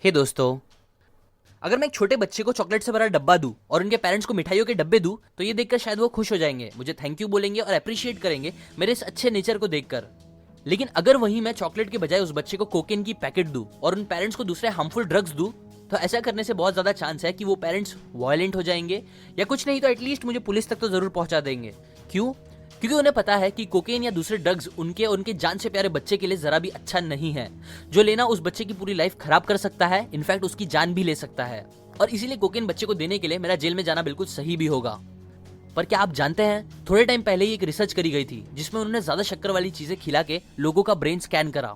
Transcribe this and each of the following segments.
हे दोस्तों, अगर मैं एक छोटे बच्चे को चॉकलेट से भरा डब्बा दूं और उनके पेरेंट्स को मिठाइयों के डब्बे दूं तो ये देखकर शायद वो खुश हो जाएंगे, मुझे थैंक यू बोलेंगे और अप्रिशिएट करेंगे मेरे इस अच्छे नेचर को देखकर। लेकिन अगर वहीं मैं चॉकलेट के बजाय उस बच्चे को कोकेन की पैकेट दूं और उन पेरेंट्स को दूसरे हार्मफुल ड्रग्स दूं तो ऐसा करने से बहुत ज्यादा चांस है कि वो पेरेंट्स वायलेंट हो जाएंगे या कुछ नहीं तो एटलीस्ट मुझे पुलिस तक तो जरूर पहुंचा देंगे। क्यों? क्योंकि उन्हें पता है कि कोकेन या दूसरे ड्रग्स उनके और उनके जान से प्यारे बच्चे के लिए जरा भी अच्छा नहीं है। जो लेना उस बच्चे की पूरी लाइफ खराब कर सकता है, इनफैक्ट उसकी जान भी ले सकता है। और इसीलिए कोकेन बच्चे को देने के लिए मेरा जेल में जाना बिल्कुल सही भी होगा। पर क्या आप जानते हैं, थोड़े टाइम पहले ही एक रिसर्च करी गई थी जिसमें उन्होंने ज्यादा शक्कर वाली चीजें खिला के लोगों का ब्रेन स्कैन करा,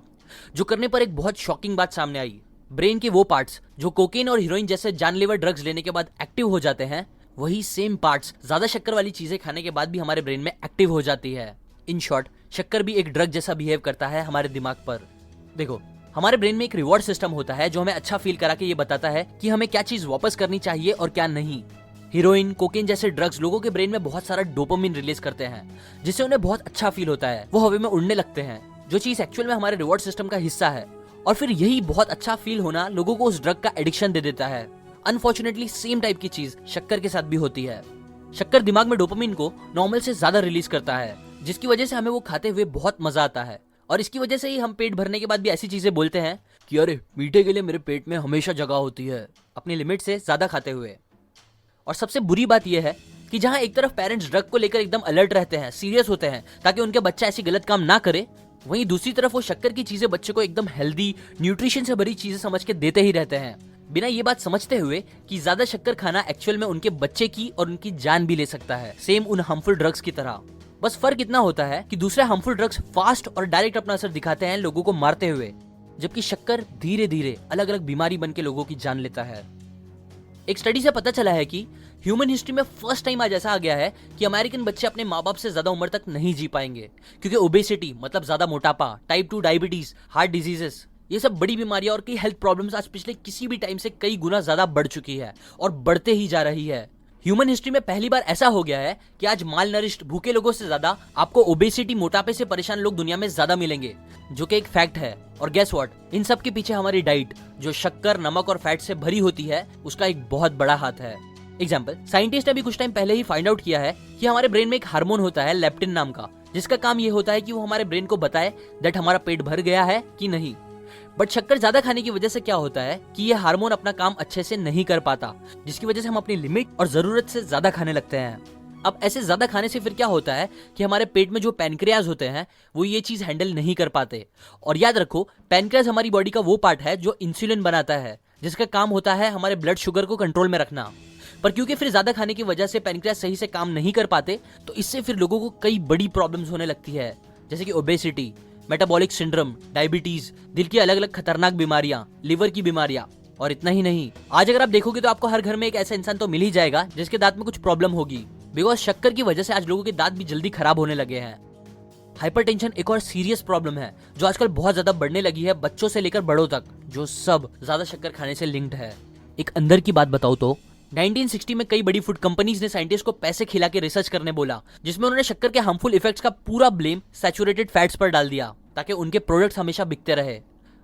जो करने पर एक बहुत शॉकिंग बात सामने आई। ब्रेन के वो पार्ट्स जो कोकेन और हीरोइन जैसे जानलेवा ड्रग्स लेने के बाद एक्टिव हो जाते हैं, वही सेम पार्ट्स ज्यादा शक्कर वाली चीजें खाने के बाद भी हमारे ब्रेन में एक्टिव हो जाती है। इन शॉर्ट, शक्कर भी एक ड्रग जैसा बिहेव करता है हमारे दिमाग पर। देखो, हमारे ब्रेन में एक रिवॉर्ड सिस्टम होता है जो हमें अच्छा फील करा के ये बताता है कि हमें क्या चीज वापस करनी चाहिए और क्या नहीं। हीरोइन, कोकेन जैसे ड्रग्स लोगों के ब्रेन में बहुत सारा डोपामिन रिलीज करते हैं जिससे उन्हें बहुत अच्छा फील होता है, वो हवा में उड़ने लगते हैं, जो चीज एक्चुअल में हमारे रिवॉर्ड सिस्टम का हिस्सा है। और फिर यही बहुत अच्छा फील होना लोगों को उस ड्रग का एडिक्शन दे देता है। अनफॉर्चुनेटली सेम टाइप की चीज शक्कर के साथ भी होती है। शक्कर दिमाग में डोपामिन को नॉर्मल से ज्यादा रिलीज करता है, जिसकी वजह से हमें वो खाते हुए बहुत मजा आता है। और इसकी वजह से ही हम पेट भरने के बाद भी ऐसी चीजें बोलते हैं कि अरे मीठे के लिए मेरे पेट में हमेशा जगह होती है, अपनी लिमिट से ज्यादा खाते हुए। और सबसे बुरी बात यह है कि जहां एक तरफ पेरेंट्स ड्रग को लेकर एकदम अलर्ट रहते हैं, सीरियस होते हैं ताकि उनके बच्चा ऐसी गलत काम ना करे, वहीं दूसरी तरफ वो शक्कर की चीजें बच्चे को एकदम हेल्दी, न्यूट्रिशन से भरी चीजें समझ के देते ही रहते हैं, बिना ये बात समझते हुए कि ज्यादा शक्कर खाना एक्चुअल में उनके बच्चे की और उनकी जान भी ले सकता है, सेम उन हार्मफुल ड्रग्स की तरह। बस फर्क इतना होता है कि दूसरे हार्मफुल ड्रग्स फास्ट और डायरेक्ट अपना असर दिखाते हैं लोगों को मारते हुए, जबकि शक्कर धीरे धीरे अलग अलग बीमारी बन के लोगों की जान लेता है। एक स्टडी से पता चला है कि ह्यूमन हिस्ट्री में फर्स्ट टाइम आज ऐसा आ गया है कि अमेरिकन बच्चे अपने माँ बाप से ज्यादा उम्र तक नहीं जी पाएंगे, क्योंकि ओबेसिटी मतलब ज्यादा मोटापा, टाइप 2 डायबिटीज, हार्ट डिजीजेस, ये सब बड़ी बीमारियां और कई हेल्थ प्रॉब्लम्स आज पिछले किसी भी टाइम से कई गुना ज्यादा बढ़ चुकी है और बढ़ते ही जा रही है। ह्यूमन हिस्ट्री में पहली बार ऐसा हो गया है कि आज माल नरिश्ड भूखे लोगों से ज्यादा आपको ओबेसिटी, मोटापे से परेशान लोग दुनिया में ज्यादा मिलेंगे, जो कि एक फैक्ट है। और गेस व्हाट, इन सब के पीछे हमारी डाइट जो शक्कर, नमक और फैट से भरी होती है, उसका एक बहुत बड़ा हाथ है। एग्जाम्पल, साइंटिस्ट ने अभी कुछ टाइम पहले ही फाइंड आउट किया है कि हमारे ब्रेन में एक हार्मोन होता है लेप्टिन नाम का, जिसका काम ये होता है कि वो हमारे ब्रेन को बताए दैट हमारा पेट भर गया है कि नहीं। बट शक्कर ज्यादा खाने की वजह से क्या होता है कि ये हार्मोन अपना काम अच्छे से नहीं कर पाता, जिसकी वजह से हम अपनी लिमिट और जरूरत से ज्यादा खाने लगते हैं। अब ऐसे ज्यादा खाने से फिर क्या होता है कि हमारे पेट में जो पैनक्रियाज होते हैं वो ये चीज हैंडल नहीं कर पाते। और याद रखो, पैनक्रियाज हमारी बॉडी का वो पार्ट है जो इंसुलिन बनाता है, जिसका काम होता है हमारे ब्लड शुगर को कंट्रोल में रखना। पर क्योंकि फिर ज्यादा खाने की वजह से पैनक्रियाज सही से काम नहीं कर पाते, तो इससे फिर लोगों को कई बड़ी प्रॉब्लम्स होने लगती है, जैसे कि ओबेसिटी, मेटाबॉलिक सिंड्रोम, डायबिटीज, दिल की अलग अलग खतरनाक बीमारियां, लिवर की बीमारियां। और इतना ही नहीं, आज अगर आप देखोगे तो आपको हर घर में एक ऐसा इंसान तो मिल ही जाएगा जिसके दांत में कुछ प्रॉब्लम होगी, बिकॉज शक्कर की वजह से आज लोगों के दांत भी जल्दी खराब होने लगे हैं। हाइपरटेंशन एक और सीरियस प्रॉब्लम है जो आजकल बहुत ज्यादा बढ़ने लगी है, बच्चों से लेकर बड़ों तक, जो सब ज्यादा शक्कर खाने से लिंक्ड है। एक अंदर की बात बताऊं तो 1960 में कई बड़ी फूड कंपनीज ने साइंटिस्ट को पैसे खिला के रिसर्च करने बोला, जिसमें उन्होंने शक्कर के हार्मफुल इफेक्ट्स का पूरा ब्लेम सैचुरेटेड फैट्स पर डाल दिया ताकि उनके प्रोडक्ट्स हमेशा बिकते रहे।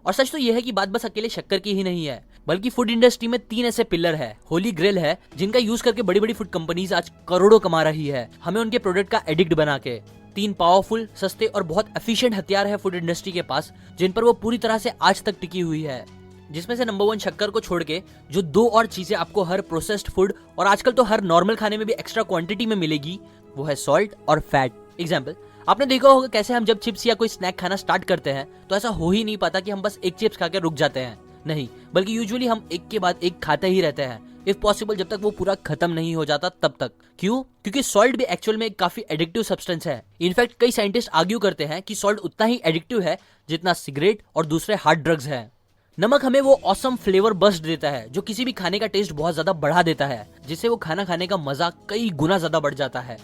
और सच तो यह है कि बात बस अकेले शक्कर की ही नहीं है, बल्कि फूड इंडस्ट्री में 3 ऐसे पिलर है, होली ग्रेल है, जिनका यूज करके बड़ी बड़ी फूड कंपनीज आज करोड़ों कमा रही है, हमें उनके प्रोडक्ट का एडिक्ट बना के। 3 पावरफुल, सस्ते और बहुत एफिशिएंट हथियार है फूड इंडस्ट्री के पास, जिन पर वो पूरी तरह से आज तक टिकी हुई है। जिसमें से नंबर 1 शक्कर को छोड़ के जो 2 और चीजें आपको हर प्रोसेस्ड फूड और आजकल तो हर नॉर्मल खाने में भी एक्स्ट्रा क्वांटिटी में मिलेगी, वो है सॉल्ट और फैट। एग्जाम्पल, आपने देखा होगा कैसे हम जब चिप्स या कोई स्नैक खाना स्टार्ट करते हैं तो ऐसा हो ही नहीं पाता कि हम बस एक चिप्स खा के रुक जाते हैं, नहीं, बल्कि यूजुअली हम एक के बाद एक खाते ही रहते हैं, इफ पॉसिबल जब तक वो पूरा खत्म नहीं हो जाता तब तक। क्यों? क्योंकि सॉल्ट भी एक्चुअल में एक काफी एडिक्टिव सब्सटेंस है। इनफैक्ट कई साइंटिस्ट आर्ग्यू करते हैं कि सॉल्ट उतना ही एडिक्टिव है जितना सिगरेट और दूसरे हार्ड ड्रग्स है। नमक हमें वो ऑसम फ्लेवर बर्स्ट देता है जो किसी भी खाने का टेस्ट बहुत ज्यादा बढ़ा देता है, जिससे वो खाना खाने का मजा कई गुना ज्यादा बढ़ जाता है।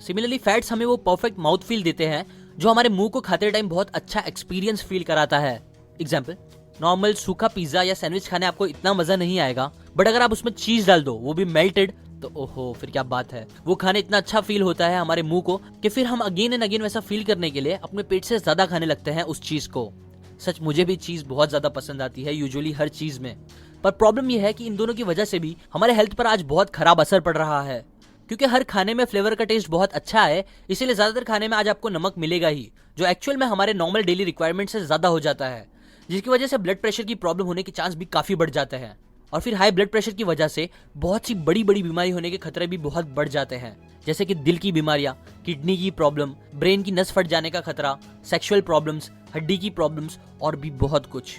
सिमिलरली फैट्स हमें वो परफेक्ट माउथ फील देते हैं जो हमारे मुंह को खाते टाइम बहुत अच्छा एक्सपीरियंस फील कराता है। एग्जाम्पल, नॉर्मल सूखा पिज्जा या सैंडविच खाने आपको इतना मजा नहीं आएगा, बट अगर आप उसमें चीज डाल दो, वो भी मेल्टेड, तो ओहो फिर क्या बात है। वो खाने इतना अच्छा फील होता है हमारे मुंह को कि फिर हम अगेन एंड अगेन वैसा फील करने के लिए अपने पेट से ज्यादा खाने लगते हैं उस चीज को। सच मुझे भी चीज बहुत ज्यादा पसंद आती है यूजुअली हर चीज में, पर प्रॉब्लम यह है कि इन दोनों की वजह से भी हमारे हेल्थ पर आज बहुत खराब असर पड़ रहा है। क्योंकि हर खाने में फ्लेवर का टेस्ट बहुत अच्छा है, इसीलिए ज्यादातर खाने में आज आपको नमक मिलेगा ही, जो एक्चुअल में हमारे नॉर्मल डेली रिक्वायरमेंट से ज्यादा हो जाता है, जिसकी वजह से ब्लड प्रेशर की प्रॉब्लम होने के चांस भी काफी बढ़ जाते हैं। और फिर हाई ब्लड प्रेशर की वजह से बहुत सी बड़ी बड़ी बीमारी होने के खतरे भी बहुत बढ़ जाते हैं, जैसे कि दिल की बीमारियां, किडनी की प्रॉब्लम, ब्रेन की नस फट जाने का खतरा, सेक्सुअल प्रॉब्लम्स, हड्डी की प्रॉब्लम्स और भी बहुत कुछ।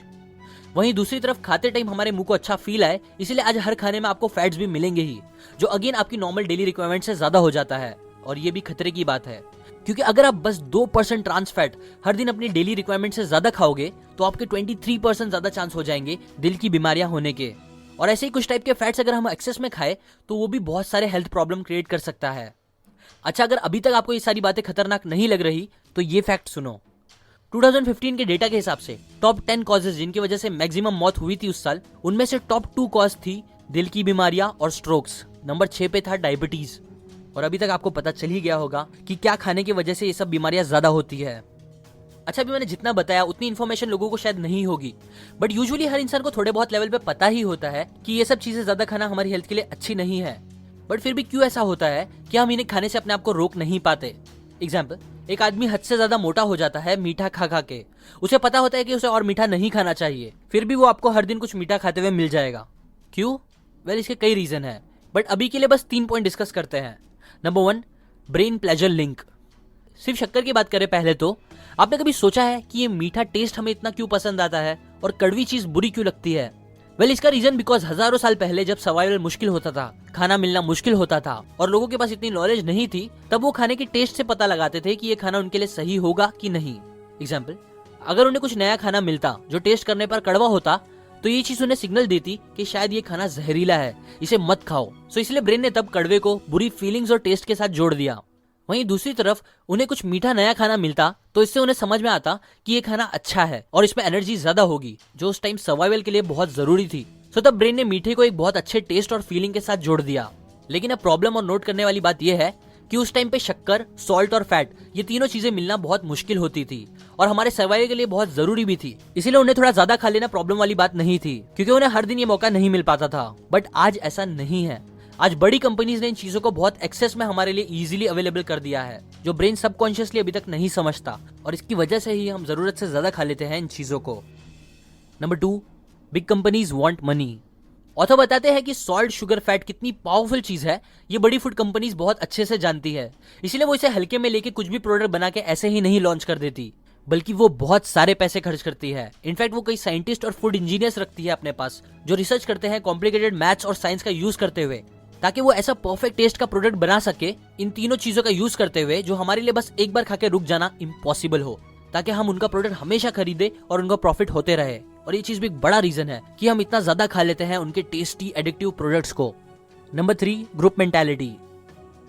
वहीं दूसरी तरफ खाते टाइम हमारे मुंह को अच्छा फील आए, इसीलिए आज हर खाने में आपको फैट्स भी मिलेंगे ही, जो अगेन आपकी नॉर्मल डेली रिक्वायरमेंट से ज्यादा हो जाता है। और ये भी खतरे की बात है, क्योंकि अगर आप बस 2% ट्रांस फैट हर दिन अपनी डेली रिक्वायरमेंट से ज्यादा खाओगे तो आपके 23% ज्यादा चांस हो जाएंगे दिल की बीमारियां होने के। और ऐसे ही कुछ टाइप के फैट्स अगर हम एक्सेस में खाए तो वो भी बहुत सारे हेल्थ प्रॉब्लम क्रिएट कर सकता है। अच्छा, अगर अभी तक आपको ये सारी बातें खतरनाक नहीं लग रही तो ये फैक्ट सुनो। 2015 के डेटा के हिसाब से टॉप 10 कॉजेज जिनकी वजह से मैक्सिमम मौत हुई थी उस साल, उनमें से टॉप 2 कॉज थी दिल की बीमारियां और स्ट्रोक्स। नंबर 6 पे था डायबिटीज। और अभी तक आपको पता चल ही गया होगा कि क्या खाने की वजह से ये सब बीमारियां ज्यादा होती है। अच्छा, अभी मैंने जितना बताया उतनी इन्फॉर्मेशन लोगों को शायद नहीं होगी, बट यूजुअली हर इंसान को थोड़े बहुत लेवल पे पता ही होता है कि ये सब चीजें ज्यादा खाना हमारी हेल्थ के लिए अच्छी नहीं है। बट फिर भी क्यों ऐसा होता है कि हम इन्हें खाने से अपने आप को रोक नहीं पाते। एग्जाम्पल, एक आदमी हद से ज्यादा मोटा हो जाता है मीठा खा खा के। उसे पता होता है कि उसे और मीठा नहीं खाना चाहिए, फिर भी वो आपको हर दिन कुछ मीठा खाते हुए मिल जाएगा। क्यों? वेल, इसके कई रीजन है, बट अभी के लिए बस 3 पॉइंट डिस्कस करते हैं। Number 1, brain pleasure link. सिर्फ शक्कर की बात करें पहले तो आपने कभी सोचा है कि ये मीठा टेस्ट हमें इतना क्यों पसंद आता है और कड़वी चीज बुरी क्यों लगती है? वेल, इसका रीजन बिकॉज हजारों साल पहले जब सर्वाइवल मुश्किल होता था, खाना मिलना मुश्किल होता था और लोगों के पास इतनी नॉलेज नहीं थी, तब वो खाने के टेस्ट से पता लगाते थे कि ये खाना उनके लिए सही होगा कि नहीं। एग्जाम्पल, अगर उन्हें कुछ नया खाना मिलता जो टेस्ट करने पर कड़वा होता तो ये चीज उन्हें सिग्नल देती कि शायद ये खाना जहरीला है, इसे मत खाओ। सो इसलिए ब्रेन ने तब कड़वे को बुरी फीलिंग्स और टेस्ट के साथ जोड़ दिया। वहीं दूसरी तरफ उन्हें कुछ मीठा नया खाना मिलता तो इससे उन्हें समझ में आता कि ये खाना अच्छा है और इसमें एनर्जी ज्यादा होगी, जो उस टाइम सर्वाइवल के लिए बहुत जरूरी थी। सो तब ब्रेन ने मीठे को एक बहुत अच्छे टेस्ट और फीलिंग के साथ जोड़ दिया। लेकिन अब प्रॉब्लम और नोट करने वाली बात यह है कि उस टाइम पे शक्कर, सॉल्ट और फैट, ये तीनों चीजें मिलना बहुत मुश्किल होती थी और हमारे सर्वाइवल के लिए बहुत जरूरी भी थी। इसीलिए उन्हें थोड़ा ज्यादा खा लेना प्रॉब्लम वाली बात नहीं थी, क्योंकि उन्हें हर दिन ये मौका नहीं मिल पाता था। बट आज ऐसा नहीं है। आज बड़ी कंपनीज ने इन चीजों को बहुत एक्सेस में हमारे लिए इजीली अवेलेबल कर दिया है, जो ब्रेन सबकॉन्शियसली अभी तक नहीं समझता, और इसकी वजह से ही हम जरूरत से ज्यादा खा लेते हैं इन चीजों को। Number 2, big companies want money. Author बताते हैं कि सॉल्ट, शुगर, फैट कितनी पावरफुल चीज है ये बड़ी फूड कंपनीज बहुत अच्छे से जानती है। इसलिए वो इसे हल्के में लेके कुछ भी प्रोडक्ट बना के ऐसे ही नहीं लॉन्च कर देती, बल्कि वो बहुत सारे पैसे खर्च करती है। इनफैक्ट वो कई साइंटिस्ट और फूड इंजीनियर्स रखती है अपने पास, जो रिसर्च करते हैं कॉम्प्लिकेटेड मैथ्स और साइंस का यूज करते हुए, ताकि वो ऐसा परफेक्ट टेस्ट का प्रोडक्ट बना सके इन तीनों चीजों का यूज करते हुए, जो हमारे लिए बस एक बार खा के रुक जाना इम्पॉसिबल हो, ताकि हम उनका प्रोडक्ट हमेशा खरीदे और उनका प्रॉफिट होते रहे। और ये चीज भी एक बड़ा रीजन है कि हम इतना ज्यादा खा लेते हैं उनके टेस्टी एडिक्टिव प्रोडक्ट्स को। Number 3, group mentality.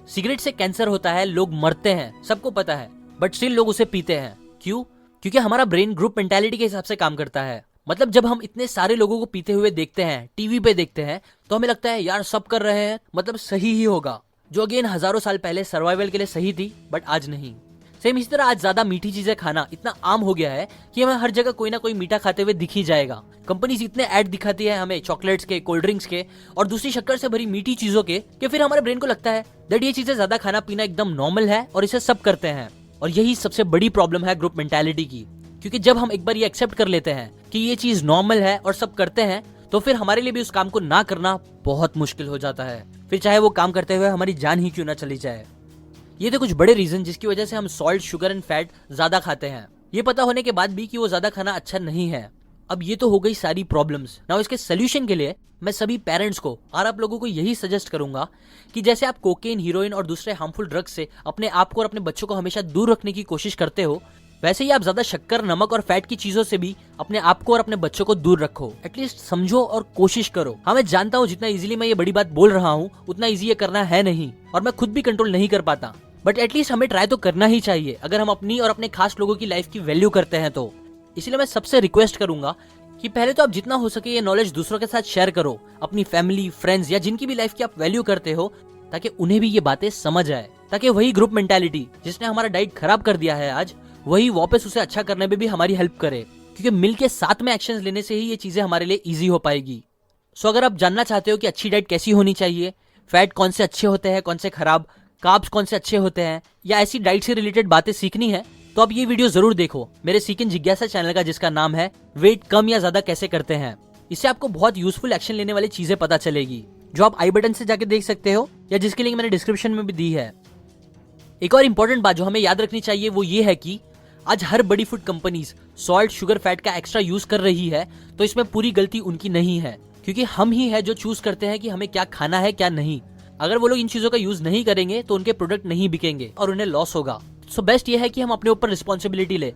सिगरेट से कैंसर होता है, लोग मरते हैं, सबको पता है, बट स्टिल लोग उसे पीते हैं। क्यों? क्योंकि हमारा ब्रेन ग्रुप मेंटालिटी के हिसाब से काम करता है। मतलब जब हम इतने सारे लोगों को पीते हुए देखते हैं, टीवी पे देखते हैं, तो हमें लगता है यार सब कर रहे हैं, मतलब सही ही होगा, जो अगेन हजारों साल पहले सर्वाइवल के लिए सही थी, बट आज नहीं। सेम इसी तरह आज ज्यादा मीठी चीजें खाना इतना आम हो गया है कि हमें हर जगह कोई ना कोई मीठा खाते हुए दिख ही जाएगा। कंपनीज इतने ऐड दिखाती है हमें चॉकलेट्स के, कोल्ड ड्रिंक्स के और दूसरी शक्कर से भरी मीठी चीजों के, कि फिर हमारे ब्रेन को लगता है दैट ये चीजें ज्यादा खाना पीना एकदम नॉर्मल है और इसे सब करते हैं। और यही सबसे बड़ी प्रॉब्लम है ग्रुप मेंटालिटी की, क्योंकि जब हम एक बार ये एक्सेप्ट कर लेते हैं कि ये चीज नॉर्मल है और सब करते हैं, तो फिर हमारे लिए भी उस काम को ना करना बहुत मुश्किल हो जाता है, फिर चाहे वो काम करते हुए हमारी जान ही क्यों ना चली जाए। ये थे कुछ बड़े रीजन जिसकी वजह से हम सॉल्ट, शुगर एंड फैट ज्यादा खाते हैं, ये पता होने के बाद भी कि वो ज्यादा खाना अच्छा नहीं है। अब ये तो हो गई सारी प्रॉब्लम्स। नाउ इसके सोल्यूशन के लिए मैं सभी पेरेंट्स को और आप लोगों को यही सजेस्ट करूंगा कि जैसे आप कोकेन, हीरोइन और दूसरे हार्मफुल ड्रग्स से अपने आप को और अपने बच्चों को हमेशा दूर रखने की कोशिश करते हो, वैसे ही आप ज्यादा शक्कर, नमक और फैट की चीजों से भी अपने आप को और अपने बच्चों को दूर रखो। एटलीस्ट समझो और कोशिश करो। हाँ, मैं जानता हूँ जितना इजीली मैं ये बड़ी बात बोल रहा हूँ उतना इजी ये करना है नहीं, और मैं खुद भी कंट्रोल नहीं कर पाता, बट एटलीस्ट हमें ट्राई तो करना ही चाहिए अगर हम अपनी और अपने खास लोगों की लाइफ की वैल्यू करते हैं तो। इसलिए मैं सबसे रिक्वेस्ट करूंगा कि पहले तो आप जितना हो सके ये नॉलेज दूसरों के साथ शेयर करो, अपनी फैमिली, फ्रेंड्स या जिनकी भी लाइफ की आप वैल्यू करते हो, ताकि उन्हें भी ये बातें समझ आए, ताकि वही ग्रुप मेंटालिटी जिसने हमारा डाइट खराब कर दिया है आज, वही वापस उसे अच्छा करने में भी हमारी हेल्प करे, क्योंकि मिलके साथ में एक्शंस लेने से ही ये चीजें हमारे लिए इजी हो पाएगी। सो अगर आप जानना चाहते हो कि अच्छी डाइट कैसी होनी चाहिए, फैट कौन से अच्छे होते हैं कौन से खराब, कार्ब्स कौन से अच्छे होते हैं, या ऐसी डाइट से रिलेटेड बातें सीखनी है, तो आप ये वीडियो जरूर देखो मेरे सीक इन जिज्ञासा चैनल का, जिसका नाम है वेट कम या ज्यादा कैसे करते हैं। इससे आपको बहुत यूजफुल एक्शन लेने वाली चीजें पता चलेगी, जो आप आई बटन से जाके देख सकते हो या जिसकी लिंक मैंने डिस्क्रिप्शन में भी दी है। एक और इंपॉर्टेंट बात जो हमें याद रखनी चाहिए वो ये है कि आज हर बड़ी food companies salt, sugar, fat का एक्स्ट्रा यूज कर रही है, तो इसमें पूरी गलती उनकी नहीं है, क्योंकि हम ही है जो चूज करते हैं कि हमें क्या खाना है क्या नहीं। अगर वो लोग इन चीजों का यूज नहीं करेंगे तो उनके प्रोडक्ट नहीं बिकेंगे और उन्हें लॉस होगा। सो बेस्ट ये है कि हम अपने ऊपर रिस्पॉन्सिबिलिटी ले,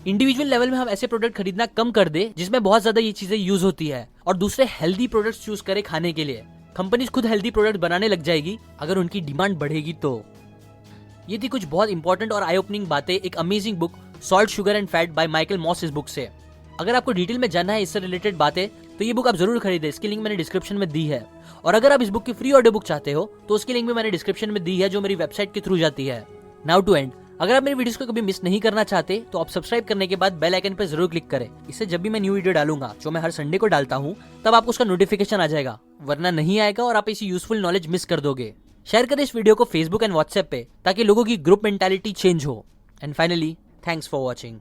इंडिविजुअल लेवल में हम ऐसे प्रोडक्ट खरीदना कम कर दे जिसमें बहुत ज्यादा ये चीजें यूज होती है, और दूसरे हेल्दी प्रोडक्ट्स चूज करें खाने के लिए। कंपनीज खुद हेल्दी प्रोडक्ट बनाने लग जाएगी अगर उनकी डिमांड बढ़ेगी तो। ये थी कुछ बहुत इंपॉर्टेंट और आई ओपनिंग बातें एक amazing book salt, sugar and fat by Michael Moss इस बुक से। अगर आपको डिटेल में जानना है इससे रिलेटेड बातें तो ये बुक आप जरूर खरीदें, इसकी लिंक मैंने डिस्क्रिप्शन में दी है। और अगर आप इस बुक की फ्री ऑडियो बुक चाहते हो तो उसकी लिंक भी मैंने डिस्क्रिप्शन में दी है, जो मेरी वेबसाइट के थ्रू जाती है। नाउ टू एंड, अगर आप मेरी वीडियोस को कभी मिस नहीं करना चाहते तो आप सब्सक्राइब करने के बाद बेल आइकन पर जरूर क्लिक करें। इससे जब भी मैं न्यू वीडियो डालूंगा, जो मैं हर संडे को डालता हूँ, तब आपको उसका नोटिफिकेशन आ जाएगा, वरना नहीं आएगा और आप इसी यूजफुल नॉलेज मिस कर दोगे। शेयर करें इस वीडियो को फेसबुक एंड व्हाट्सएप पे, ताकि लोगों की ग्रुप मेंटालिटी चेंज हो। And finally, thanks for watching.